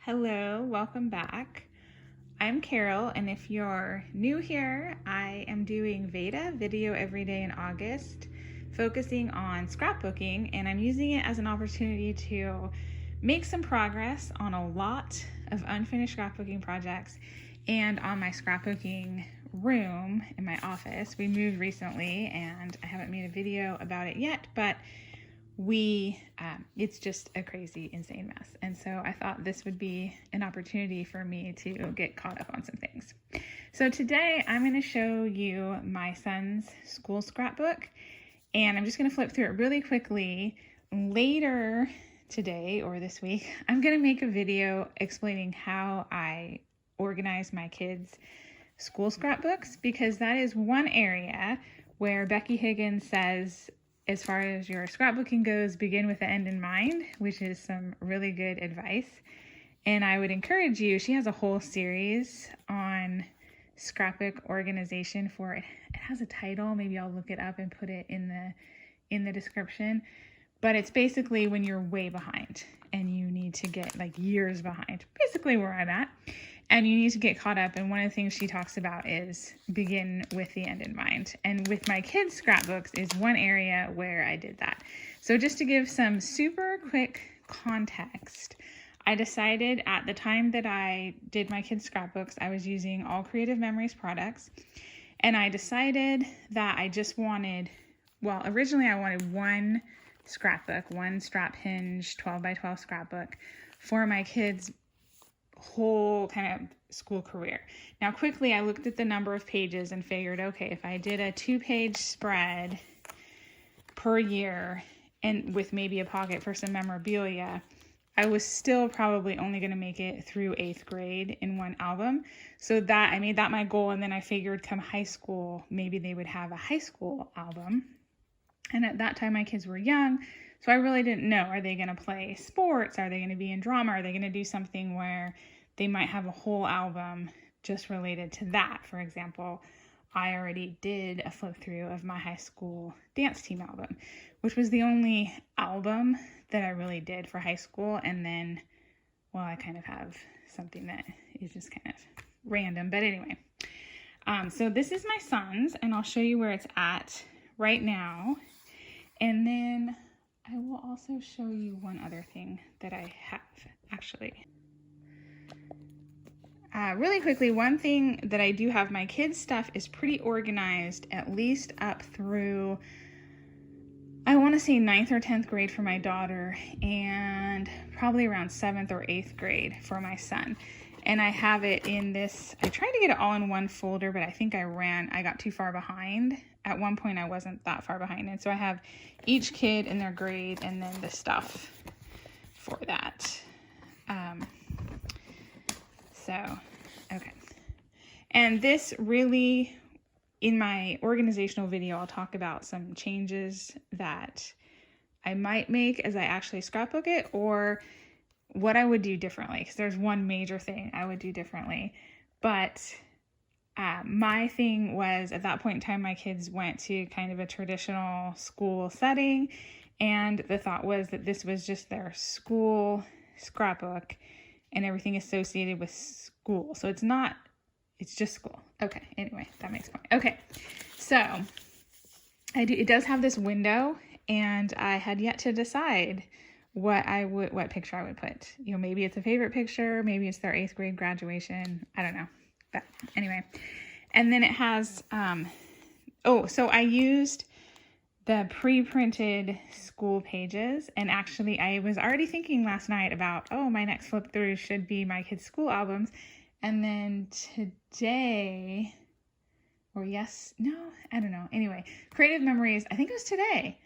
Hello, welcome back. I'm Carol, and if you're new here, I am doing VEDA, Video Every Day in August, focusing on scrapbooking, and I'm using it as an opportunity to make some progress on a lot of unfinished scrapbooking projects and on my scrapbooking room in my office. We moved recently, and I haven't made a video about it yet, but it's just a crazy, insane mess. And so I thought this would be an opportunity for me to get caught up on some things. So today I'm going to show you my son's school scrapbook, and I'm just going to flip through it really quickly. Later today or this week, I'm going to make a video explaining how I organize my kids' school scrapbooks, because that is one area where Becky Higgins says, as far as your scrapbooking goes, begin with the end in mind, which is some really good advice. And I would encourage you, she has a whole series on scrapbook organization for it. It has a title, maybe I'll look it up and put it in the description. But it's basically when you're way behind and you need to get like years behind, basically where I'm at. And you need to get caught up. And one of the things she talks about is begin with the end in mind. And with my kids' scrapbooks is one area where I did that. So just to give some super quick context, I decided at the time that I did my kids' scrapbooks, I was using all Creative Memories products. And I decided that I just wanted, well, originally I wanted one scrapbook, one strap hinge 12 by 12 scrapbook for my kids' whole kind of school career. Now quickly I looked at the number of pages and figured, okay, if I did a 2-page spread per year and with maybe a pocket for some memorabilia, I was still probably only going to make it through 8th grade in one album. So that I made that my goal, and then I figured come high school, maybe they would have a high school album. And at that time my kids were young, so I really didn't know, are they going to play sports? Are they going to be in drama? Are they going to do something where they might have a whole album just related to that? For example, I already did a flip through of my high school dance team album, which was the only album that I really did for high school. And then, well, I kind of have something that is just kind of random. But anyway, so this is my son's, and I'll show you where it's at right now. And then I will also show you one other thing that I have, actually. Really quickly, one thing that I do have, my kids' stuff is pretty organized, at least up through, I want to say 9th or 10th grade for my daughter, and probably around 7th or 8th grade for my son. And I have it in this, I tried to get it all in one folder, but I think I got too far behind. At one point I wasn't that far behind. And so I have each kid and their grade and then the stuff for that. Okay. And this really, in my organizational video, I'll talk about some changes that I might make as I actually scrapbook it, or what I would do differently, because there's one major thing I would do differently. But my thing was, at that point in time, my kids went to kind of a traditional school setting, and the thought was that this was just their school scrapbook and everything associated with school. So it's just school. Okay, anyway, that makes point. Okay, so it does have this window, and I had yet to decide what picture I would put. You know, maybe it's a favorite picture, maybe it's their 8th grade graduation, I don't know. But anyway, and then it has, so I used the pre-printed school pages, and actually I was already thinking last night about, my next flip through should be my kids' school albums. And then today, I don't know. Anyway, Creative Memories, I think it was today,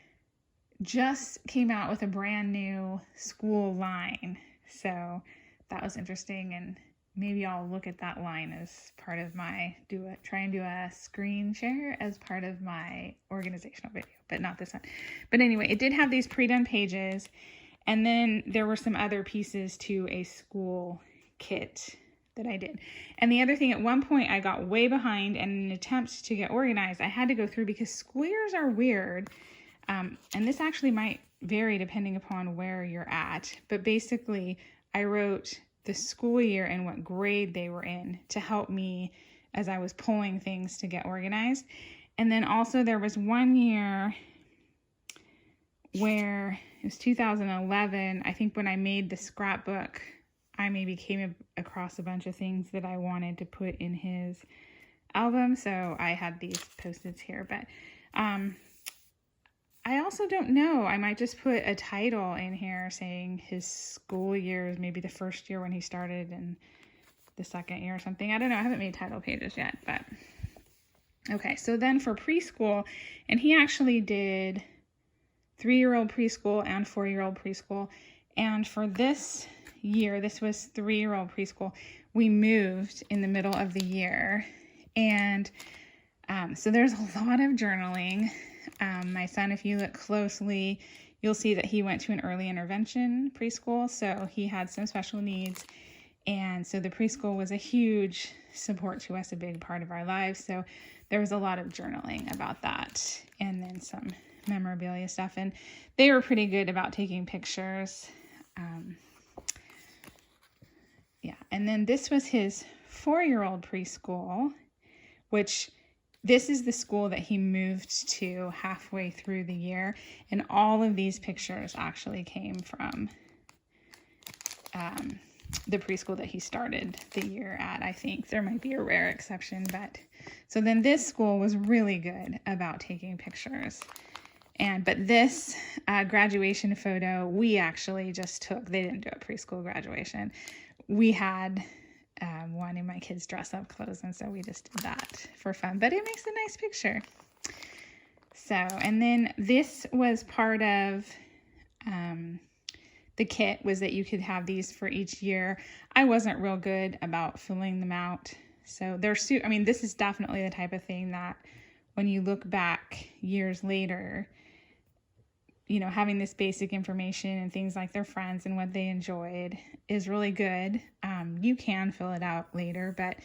just came out with a brand new school line. So that was interesting, and maybe I'll look at that line as part of try and do a screen share as part of my organizational video, but not this one. But anyway, it did have these pre-done pages, and then there were some other pieces to a school kit that I did. And the other thing, at one point I got way behind, and in an attempt to get organized, I had to go through, because school years are weird. And this actually might vary depending upon where you're at. But basically, I wrote the school year and what grade they were in to help me as I was pulling things to get organized. And then also there was one year where it was 2011, I think, when I made the scrapbook, I maybe came across a bunch of things that I wanted to put in his album. So I had these Post-its here, but I also don't know. I might just put a title in here saying his school years, maybe the first year when he started and the second year or something. I don't know. I haven't made title pages yet, but okay. So then for preschool, and he actually did 3-year-old preschool and 4-year-old preschool. And for this year, this was 3-year-old preschool, we moved in the middle of the year. And so there's a lot of journaling. My son, if you look closely, you'll see that he went to an early intervention preschool. So he had some special needs. And so the preschool was a huge support to us, a big part of our lives. So there was a lot of journaling about that, and then some memorabilia stuff. And they were pretty good about taking pictures. Yeah. And then this was his 4-year-old preschool, which this is the school that he moved to halfway through the year. And all of these pictures actually came from the preschool that he started the year at. I think there might be a rare exception, but so then this school was really good about taking pictures. But this graduation photo, we actually just took. They didn't do a preschool graduation. We had one in my kids' dress-up clothes, and so we just did that for fun. But it makes a nice picture. So, and then this was part of the kit, was that you could have these for each year. I wasn't real good about filling them out. So I mean, this is definitely the type of thing that when you look back years later, you know, having this basic information and things like their friends and what they enjoyed is really good. You can fill it out later, but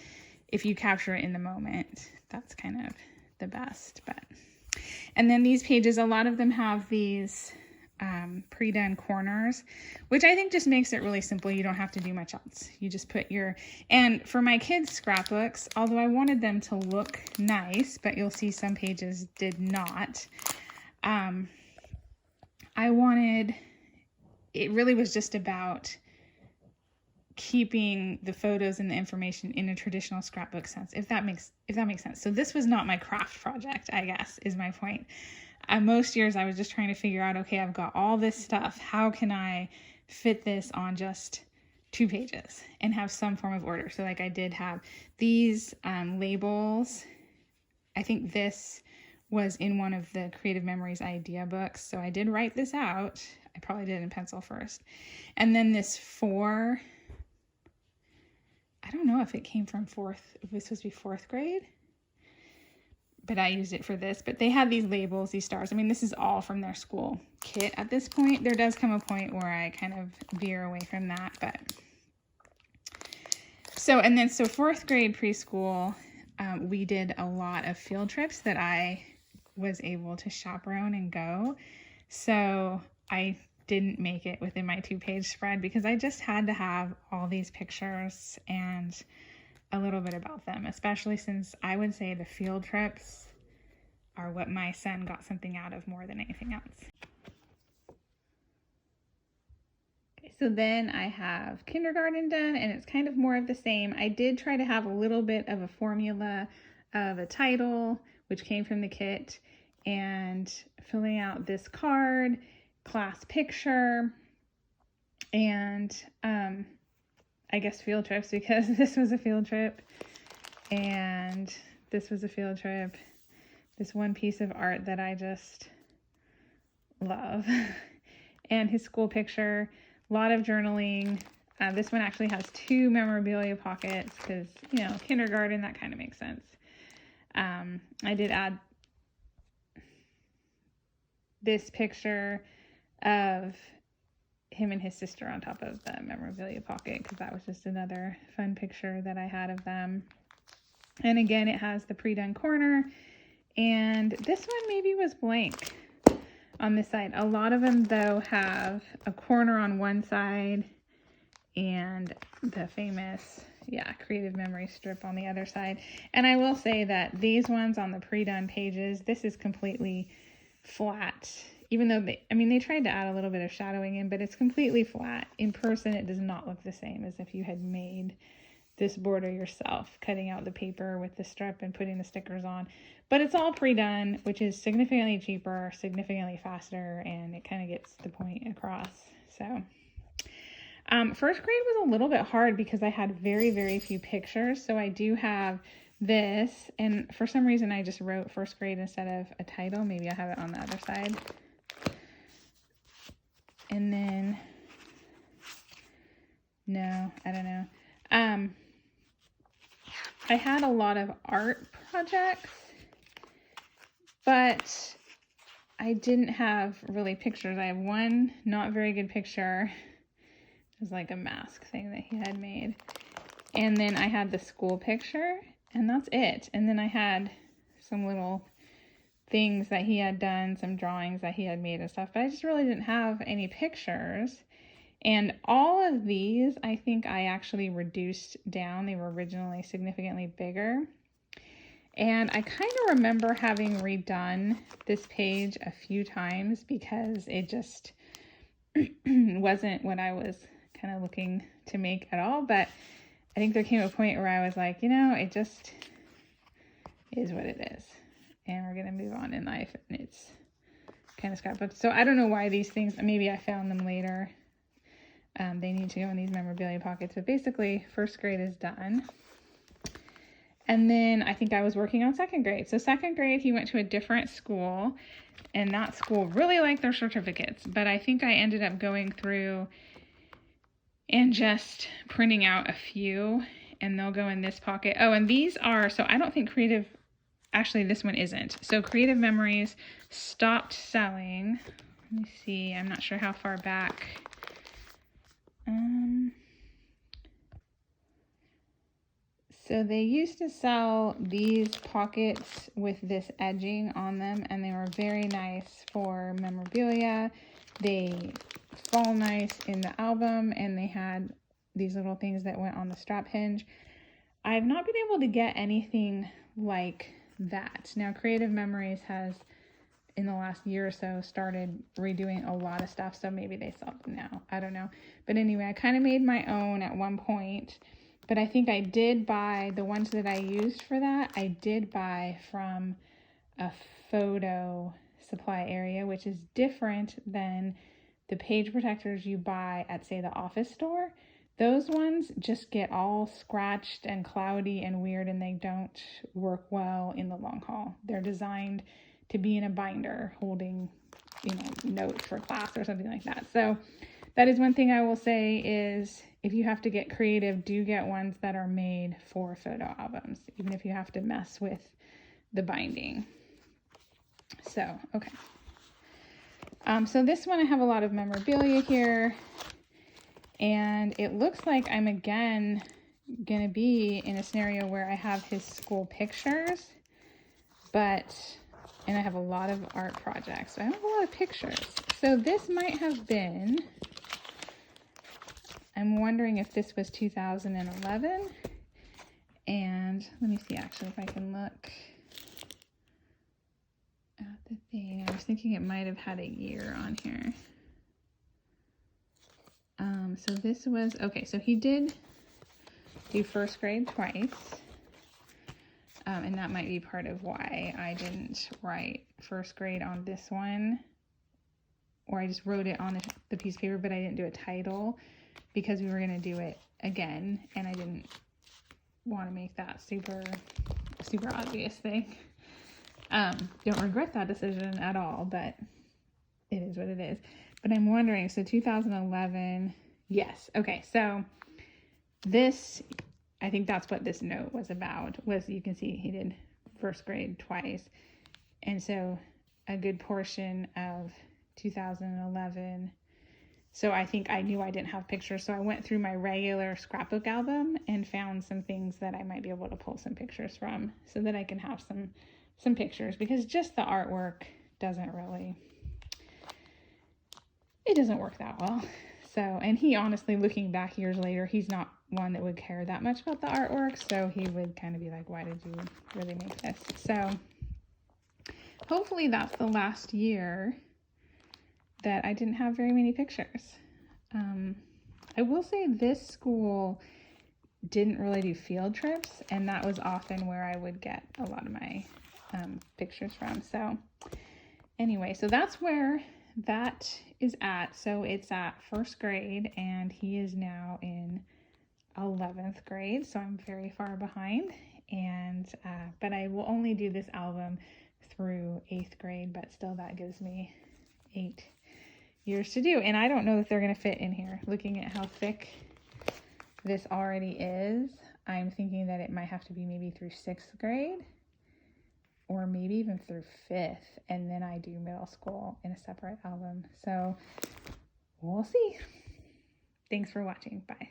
if you capture it in the moment, that's kind of the best. And then these pages, a lot of them have these pre-done corners, which I think just makes it really simple. You don't have to do much else. You just put and for my kids' scrapbooks, although I wanted them to look nice, but you'll see some pages did not. It really was just about keeping the photos and the information in a traditional scrapbook sense, if that makes sense. So this was not my craft project, I guess, is my point. Most years I was just trying to figure out, okay, I've got all this stuff. How can I fit this on just 2 pages and have some form of order? So like I did have these labels. I think this was in one of the Creative Memories idea books. So I did write this out. I probably did it in pencil first. And then this 4, I don't know if it came from it was supposed to be 4th grade, but I used it for this. But they had these labels, these stars. I mean, this is all from their school kit at this point. There does come a point where I kind of veer away from that, but so 4th grade preschool, we did a lot of field trips that I was able to chaperone and go. So I didn't make it within my 2-page spread because I just had to have all these pictures and a little bit about them, especially since I would say the field trips are what my son got something out of more than anything else. Okay, so then I have kindergarten done, and it's kind of more of the same. I did try to have a little bit of a formula of a title, which came from the kit, and filling out this card, class picture, and I guess field trips, because this was a field trip and this was a field trip. This one piece of art that I just love. And his school picture, a lot of journaling. This one actually has 2 memorabilia pockets because, you know, kindergarten, that kind of makes sense. I did add this picture of him and his sister on top of the memorabilia pocket because that was just another fun picture that I had of them. And again, it has the pre-done corner, and this one maybe was blank on this side. A lot of them though have a corner on one side and the famous, creative memory strip on the other side. And I will say that these ones on the pre-done pages, this is completely flat. Even though they tried to add a little bit of shadowing in, but it's completely flat. In person, it does not look the same as if you had made this border yourself, cutting out the paper with the strip and putting the stickers on. But it's all pre-done, which is significantly cheaper, significantly faster, and it kind of gets the point across. So first grade was a little bit hard because I had very, very few pictures. So I do have this, and for some reason I just wrote first grade instead of a title. Maybe I have it on the other side. And then, no, I don't know. I had a lot of art projects, but I didn't have really pictures. I have one not very good picture. It was like a mask thing that he had made. And then I had the school picture, and that's it. And then I had some little things that he had done, some drawings that he had made and stuff, but I just really didn't have any pictures. And all of these, I think I actually reduced down. They were originally significantly bigger. And I kind of remember having redone this page a few times because it just wasn't what I was kind of looking to make at all. But I think there came a point where I was like, it just is what it is. And we're going to move on in life, and it's kind of scrapbook. So I don't know why these things, maybe I found them later. They need to go in these memorabilia pockets. But basically, first grade is done. And then I think I was working on second grade. So second grade, he went to a different school, and that school really liked their certificates. But I think I ended up going through and just printing out a few, and they'll go in this pocket. Oh, and these are, so I don't think actually, this one isn't. So Creative Memories stopped selling. Let me see. I'm not sure how far back. So they used to sell these pockets with this edging on them, and they were very nice for memorabilia. They fall nice in the album, and they had these little things that went on the strap hinge. I've not been able to get anything like that. Now, Creative Memories has, in the last year or so, started redoing a lot of stuff, so maybe they sell them now. I don't know. But anyway, I kind of made my own at one point, but I think I did buy the ones that I used for that. I did buy from a photo supply area, which is different than the page protectors you buy at, say, the office store. Those ones just get all scratched and cloudy and weird, and they don't work well in the long haul. They're designed to be in a binder holding, notes for class or something like that. So that is one thing I will say is if you have to get creative, do get ones that are made for photo albums, even if you have to mess with the binding. So, okay. So this one, I have a lot of memorabilia here. And it looks like I'm again going to be in a scenario where I have his school pictures, and I have a lot of art projects. So I have a lot of pictures. So this might have been, I'm wondering if this was 2011. And let me see actually if I can look at the thing. I was thinking it might have had a year on here. So this was, okay, so he did do first grade twice, and that might be part of why I didn't write first grade on this one, or I just wrote it on the piece of paper, but I didn't do a title because we were going to do it again, and I didn't want to make that super obvious thing. Don't regret that decision at all, but it is what it is. But I'm wondering, so 2011, yes. Okay, so this, I think that's what this note was about, was you can see he did first grade twice. And so a good portion of 2011. So I think I knew I didn't have pictures. So I went through my regular scrapbook album and found some things that I might be able to pull some pictures from so that I can have some pictures, because just the artwork doesn't work that well. So, and he honestly, looking back years later, he's not one that would care that much about the artwork. So he would kind of be like, why did you really make this? So hopefully that's the last year that I didn't have very many pictures. I will say this school didn't really do field trips, and that was often where I would get a lot of my pictures from. So anyway, so that's where that is at. So it's at first grade, and he is now in 11th grade, so I'm very far behind. And but I will only do this album through 8th grade, but still that gives me 8 years to do. And I don't know if they're going to fit in here. Looking at how thick this already is, I'm thinking that it might have to be maybe through 6th grade, or maybe even through 5th, and then I do middle school in a separate album. So we'll see. Thanks for watching. Bye.